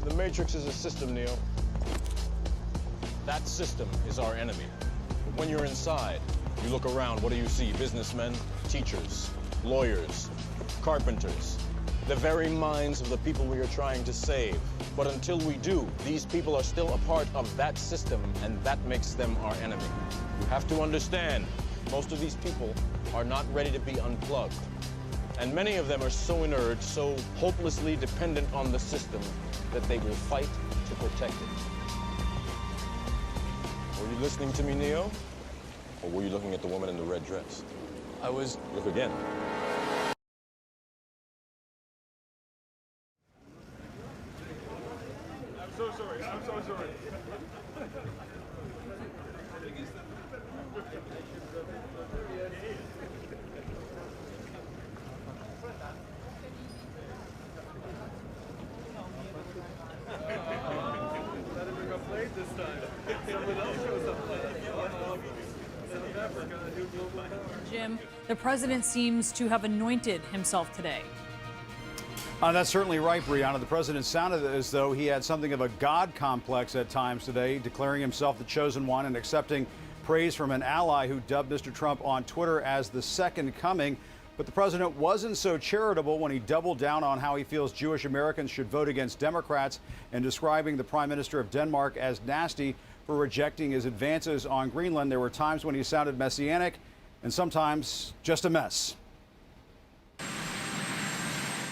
The Matrix is a system, Neo. That system is our enemy. But when you're inside, you look around, what do you see? Businessmen, teachers, lawyers, carpenters, the very minds of the people we are trying to save. But until we do, these people are still a part of that system, and that makes them our enemy. You have to understand, most of these people are not ready to be unplugged. And many of them are so inert, so hopelessly dependent on the system, that they will fight to protect it. Were you listening to me, Neo? Or were you looking at the woman in the red dress? I was... Look again. I'm so sorry. I'm so sorry. This time. Someone else shows up South Africa, New Global. Jim, the president seems to have anointed himself today. That's certainly right, Brianna. The president sounded as though he had something of a God complex at times today, declaring himself the chosen one and accepting praise from an ally who dubbed Mr. Trump on Twitter as the second coming. But the president wasn't so charitable when he doubled down on how he feels Jewish Americans should vote against Democrats and describing the Prime Minister of Denmark as nasty for rejecting his advances on Greenland. There were times when he sounded messianic and sometimes just a mess.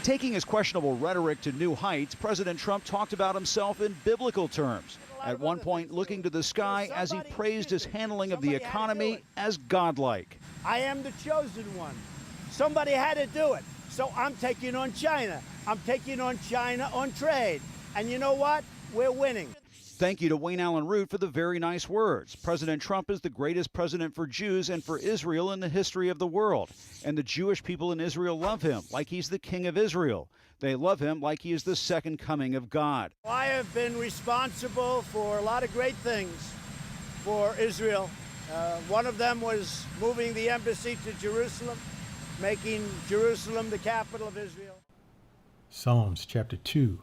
Taking his questionable rhetoric to new heights, President Trump talked about himself in biblical terms, at one point looking to the sky as he praised his handling of the economy as godlike. I am the chosen one. Somebody had to do it. So I'm taking on China. I'm taking on China on trade. And you know what? We're winning. Thank you to Wayne Allen Root for the very nice words. President Trump is the greatest president for Jews and for Israel in the history of the world. And the Jewish people in Israel love him like he's the king of Israel. They love him like he is the second coming of God. I have been responsible for a lot of great things for Israel. One of them was moving the embassy to Jerusalem, making Jerusalem the capital of Israel. Psalms chapter 2,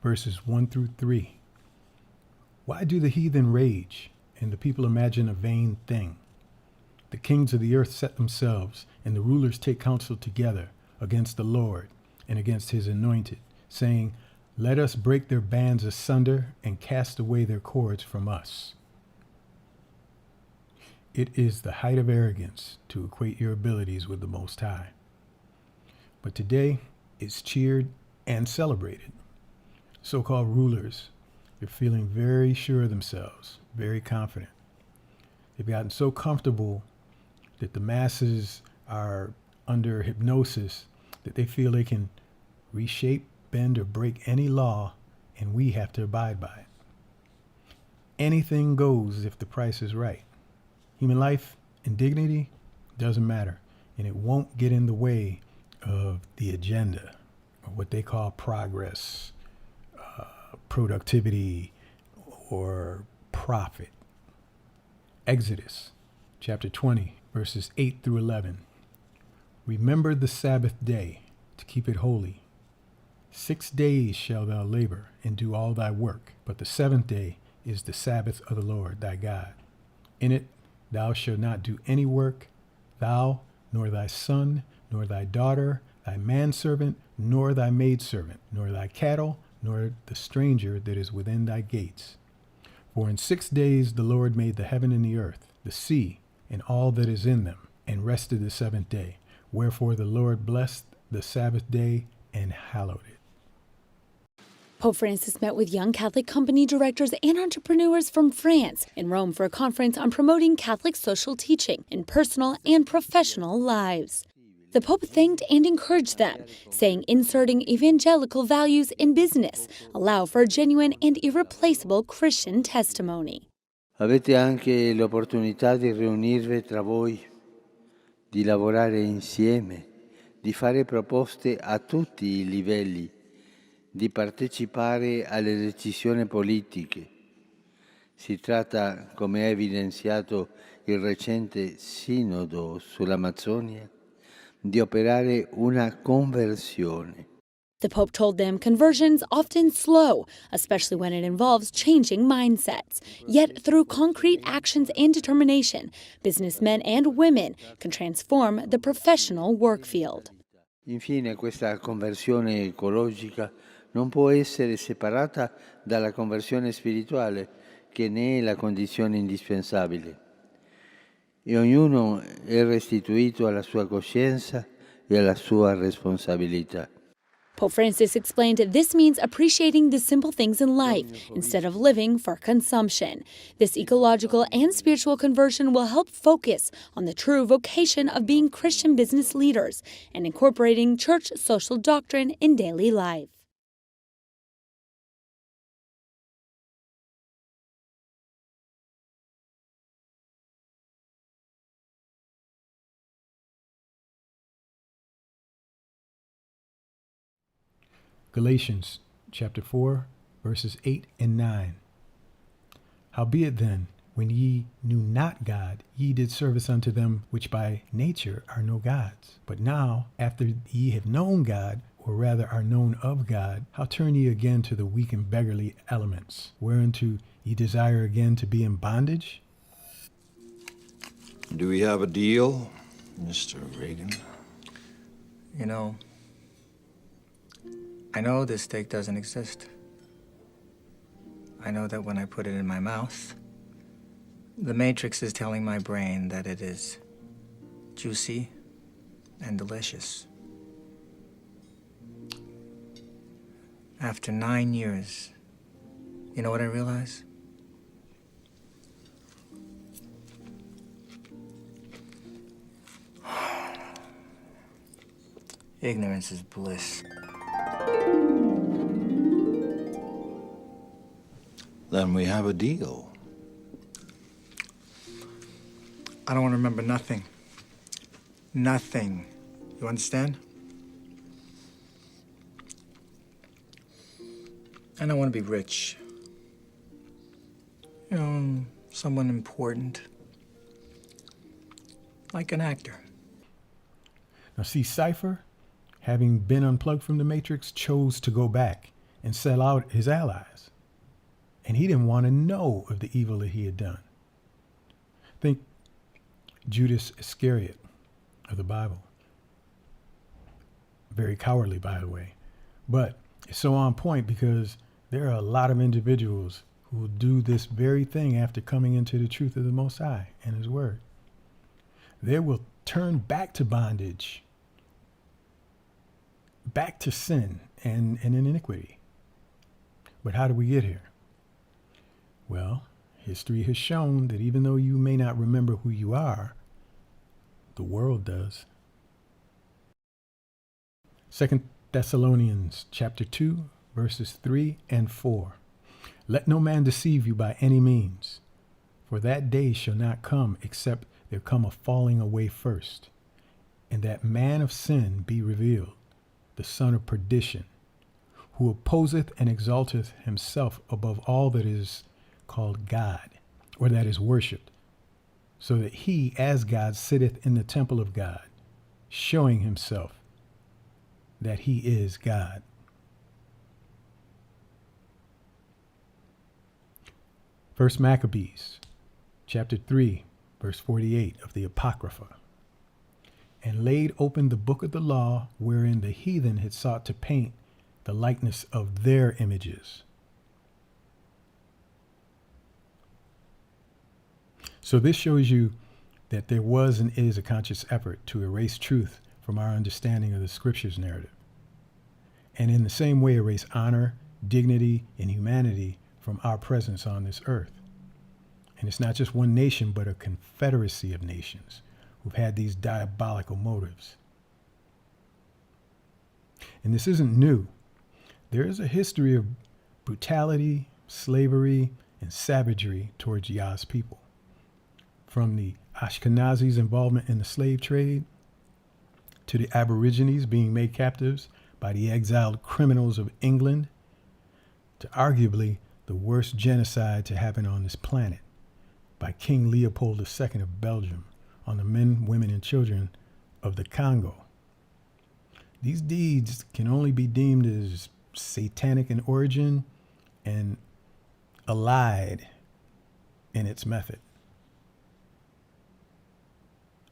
verses 1 through 3. Why do the heathen rage and the people imagine a vain thing? The kings of the earth set themselves, and the rulers take counsel together against the Lord and against his anointed, saying, let us break their bands asunder and cast away their cords from us. It is the height of arrogance to equate your abilities with the Most High. But today, it's cheered and celebrated. So-called rulers, they're feeling very sure of themselves, very confident. They've gotten so comfortable that the masses are under hypnosis that they feel they can reshape, bend, or break any law, and we have to abide by it. Anything goes if the price is right. Human life and dignity doesn't matter, and it won't get in the way of the agenda, or what they call progress, productivity, or profit. Exodus chapter 20, verses 8 through 11. Remember the Sabbath day to keep it holy. 6 days shalt thou labor and do all thy work, but the seventh day is the Sabbath of the Lord thy God. In it thou shalt not do any work, thou, nor thy son, nor thy daughter, thy manservant, nor thy maidservant, nor thy cattle, nor the stranger that is within thy gates. For in 6 days the Lord made the heaven and the earth, the sea, and all that is in them, and rested the seventh day. Wherefore the Lord blessed the Sabbath day and hallowed it. Pope Francis met with young Catholic company directors and entrepreneurs from France in Rome for a conference on promoting Catholic social teaching in personal and professional lives. The Pope thanked and encouraged them, saying inserting evangelical values in business allow for a genuine and irreplaceable Christian testimony. Avete anche l'opportunità di riunirvi tra voi, di lavorare insieme, di fare proposte a tutti i livelli, di partecipare alle decisioni politiche. Si tratta, come ha evidenziato il recente Sinodo sull'Amazzonia, di operare una conversione. The Pope told them conversion's often slow, especially when it involves changing mindsets. Yet through concrete actions and determination, businessmen and women can transform the professional work field. Infine, questa conversione ecologica non può essere separata dalla conversione spirituale, che ne è la condizione indispensabile. E ognuno è restituito alla sua coscienza e alla sua responsabilità. Pope Francis explained this means appreciating the simple things in life instead of living for consumption. This ecological and spiritual conversion will help focus on the true vocation of being Christian business leaders and incorporating church social doctrine in daily life. Galatians chapter 4, verses 8 and 9. Howbeit then, when ye knew not God, ye did service unto them which by nature are no gods. But now, after ye have known God, or rather are known of God, how turn ye again to the weak and beggarly elements, whereunto ye desire again to be in bondage? Do we have a deal, Mr. Reagan? You know, I know this steak doesn't exist. I know that when I put it in my mouth, the Matrix is telling my brain that it is juicy and delicious. After 9 years, you know what I realize? Ignorance is bliss. Then we have a deal. I don't want to remember nothing. Nothing. You understand? And I want to be rich. You know, someone important. Like an actor. Now see, Cypher, having been unplugged from the Matrix, chose to go back and sell out his allies. And he didn't want to know of the evil that he had done. Think Judas Iscariot of the Bible. Very cowardly, by the way. But it's so on point because there are a lot of individuals who will do this very thing after coming into the truth of the Most High and His Word. They will turn back to bondage, back to sin and iniquity. But how do we get here? Well, history has shown that even though you may not remember who you are, the world does. 2 Thessalonians chapter 2, verses 3 and 4. Let no man deceive you by any means, for that day shall not come except there come a falling away first, and that man of sin be revealed, the son of perdition, who opposeth and exalteth himself above all that is called God, or that is worshipped, so that he as God sitteth in the temple of God, showing himself that he is God. First Maccabees, chapter 3, verse 48 of the Apocrypha. And laid open the book of the law, wherein the heathen had sought to paint the likeness of their images. So this shows you that there was and is a conscious effort to erase truth from our understanding of the scriptures narrative. And in the same way erase honor, dignity, and humanity from our presence on this earth. And it's not just one nation, but a confederacy of nations who've had these diabolical motives. And this isn't new. There is a history of brutality, slavery, and savagery towards Yah's people. From the Ashkenazis' involvement in the slave trade, to the Aborigines being made captives by the exiled criminals of England, to arguably the worst genocide to happen on this planet by King Leopold II of Belgium on the men, women, and children of the Congo. These deeds can only be deemed as satanic in origin and allied in its method.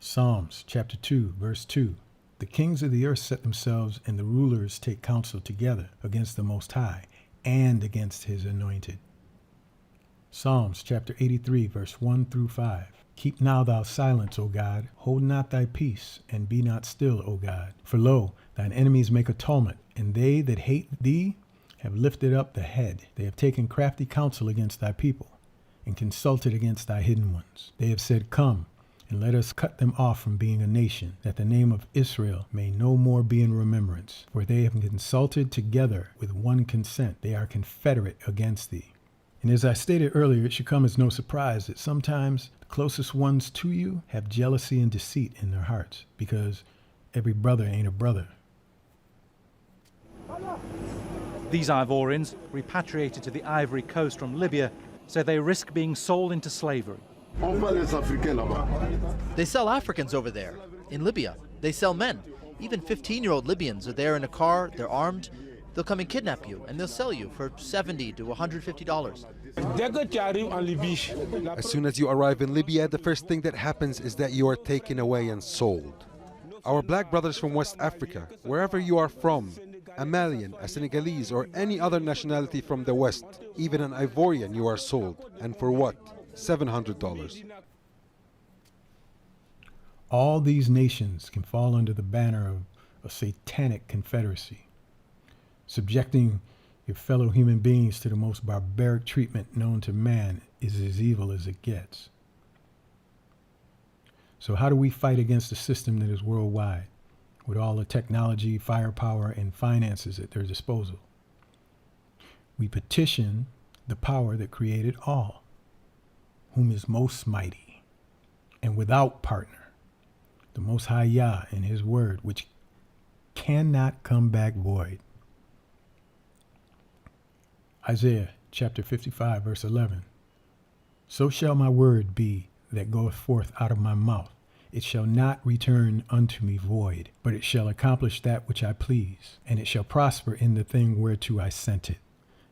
Psalms chapter 2, verse 2. The kings of the earth set themselves, and the rulers take counsel together against the Most High and against his anointed. Psalms chapter 83, verse 1 through 5. Keep now thou silence, O God. Hold not thy peace, and be not still, O God. For lo, thine enemies make a tumult, and they that hate thee have lifted up the head. They have taken crafty counsel against thy people, and consulted against thy hidden ones. They have said, Come, and let us cut them off from being a nation, that the name of Israel may no more be in remembrance. For they have consulted together with one consent. They are confederate against thee. And as I stated earlier, it should come as no surprise that sometimes the closest ones to you have jealousy and deceit in their hearts, because every brother ain't a brother. These Ivorians, repatriated to the Ivory Coast from Libya, say they risk being sold into slavery. They sell Africans over there. In Libya, they sell men. Even 15-year-old Libyans are there in a car, they're armed. They'll come and kidnap you, and they'll sell you for $70 to $150. As soon as you arrive in Libya, the first thing that happens is that you are taken away and sold. Our black brothers from West Africa, wherever you are from, a Malian, a Senegalese, or any other nationality from the West, even an Ivorian, you are sold. And for what? $700. All these nations can fall under the banner of a satanic confederacy. Subjecting your fellow human beings to the most barbaric treatment known to man is as evil as it gets. So how do we fight against a system that is worldwide, with all the technology, firepower, and finances at their disposal? We petition the power that created all, whom is most mighty, and without partner, the Most High Yah in his word, which cannot come back void. Isaiah chapter 55, verse 11. So shall my word be that goeth forth out of my mouth. It shall not return unto me void, but it shall accomplish that which I please, and it shall prosper in the thing whereto I sent it.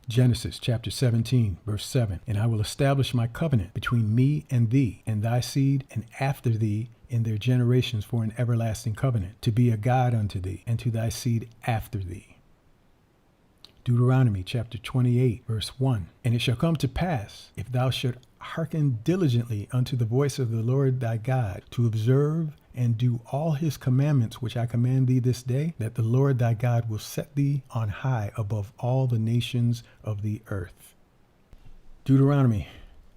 Genesis chapter 17, verse 7. And I will establish my covenant between me and thee, and thy seed, and after thee in their generations for an everlasting covenant, to be a God unto thee, and to thy seed after thee. Deuteronomy chapter 28, verse 1. And it shall come to pass, if thou shalt hearken diligently unto the voice of the Lord thy God, to observe and do all his commandments which I command thee this day, that the Lord thy God will set thee on high above all the nations of the earth. Deuteronomy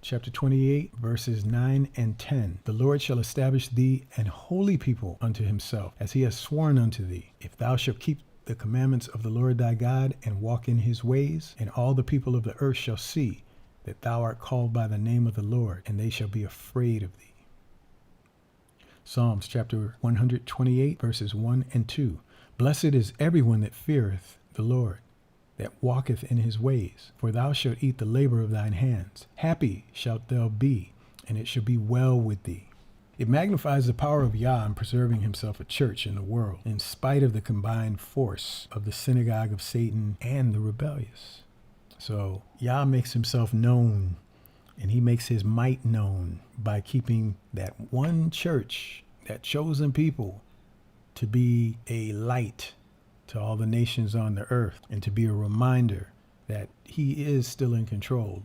chapter 28, verses 9 and 10. The Lord shall establish thee an holy people unto himself, as he has sworn unto thee, if thou shalt keep the commandments of the Lord thy God, and walk in his ways, and all the people of the earth shall see that thou art called by the name of the Lord, and they shall be afraid of thee. Psalms chapter 128, verses 1 and 2. Blessed is everyone that feareth the Lord, that walketh in his ways. For thou shalt eat the labor of thine hands. Happy shalt thou be, and it shall be well with thee. It magnifies the power of Yah in preserving himself a church in the world, in spite of the combined force of the synagogue of Satan and the rebellious. So Yah makes himself known, and he makes his might known by keeping that one church, that chosen people, to be a light to all the nations on the earth, and to be a reminder that he is still in control.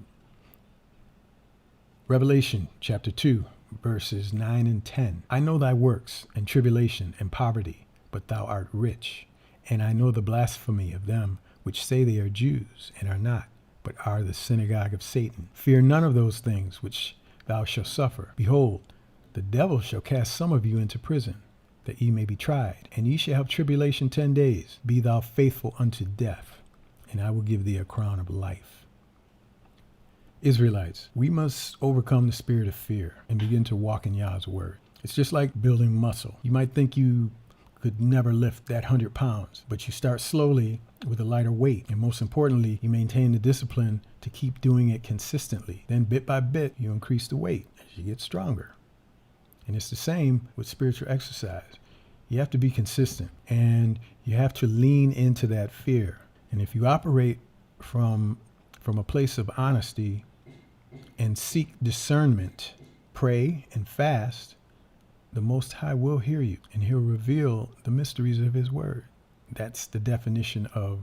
Revelation chapter 2, verses 9 and 10. I know thy works, and tribulation, and poverty, but thou art rich. And I know the blasphemy of them which say they are Jews, and are not, but are the synagogue of Satan. Fear none of those things which thou shalt suffer. Behold, the devil shall cast some of you into prison, that ye may be tried, and ye shall have tribulation 10 days. Be thou faithful unto death, and I will give thee a crown of life. Israelites, we must overcome the spirit of fear and begin to walk in Yah's word. It's just like building muscle. You might think you could never lift that 100 pounds, but you start slowly with a lighter weight. And most importantly, you maintain the discipline to keep doing it consistently. Then bit by bit, you increase the weight as you get stronger. And it's the same with spiritual exercise. You have to be consistent, and you You have to lean into that fear. And if you operate from a place of honesty and seek discernment, pray and fast, the Most High will hear you, and he'll reveal the mysteries of his word. That's the definition of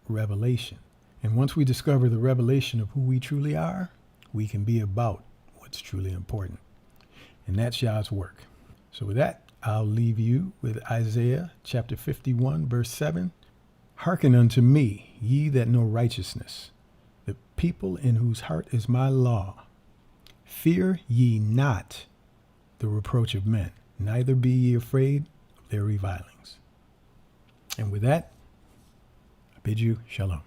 revelation. And once we discover the revelation of who we truly are, we can be about what's truly important. And that's Yah's work. So with that, I'll leave you with Isaiah chapter 51, verse 7. Hearken unto me, ye that know righteousness, the people in whose heart is my law. Fear ye not the reproach of men, neither be ye afraid of their revilings. And with that, I bid you shalom.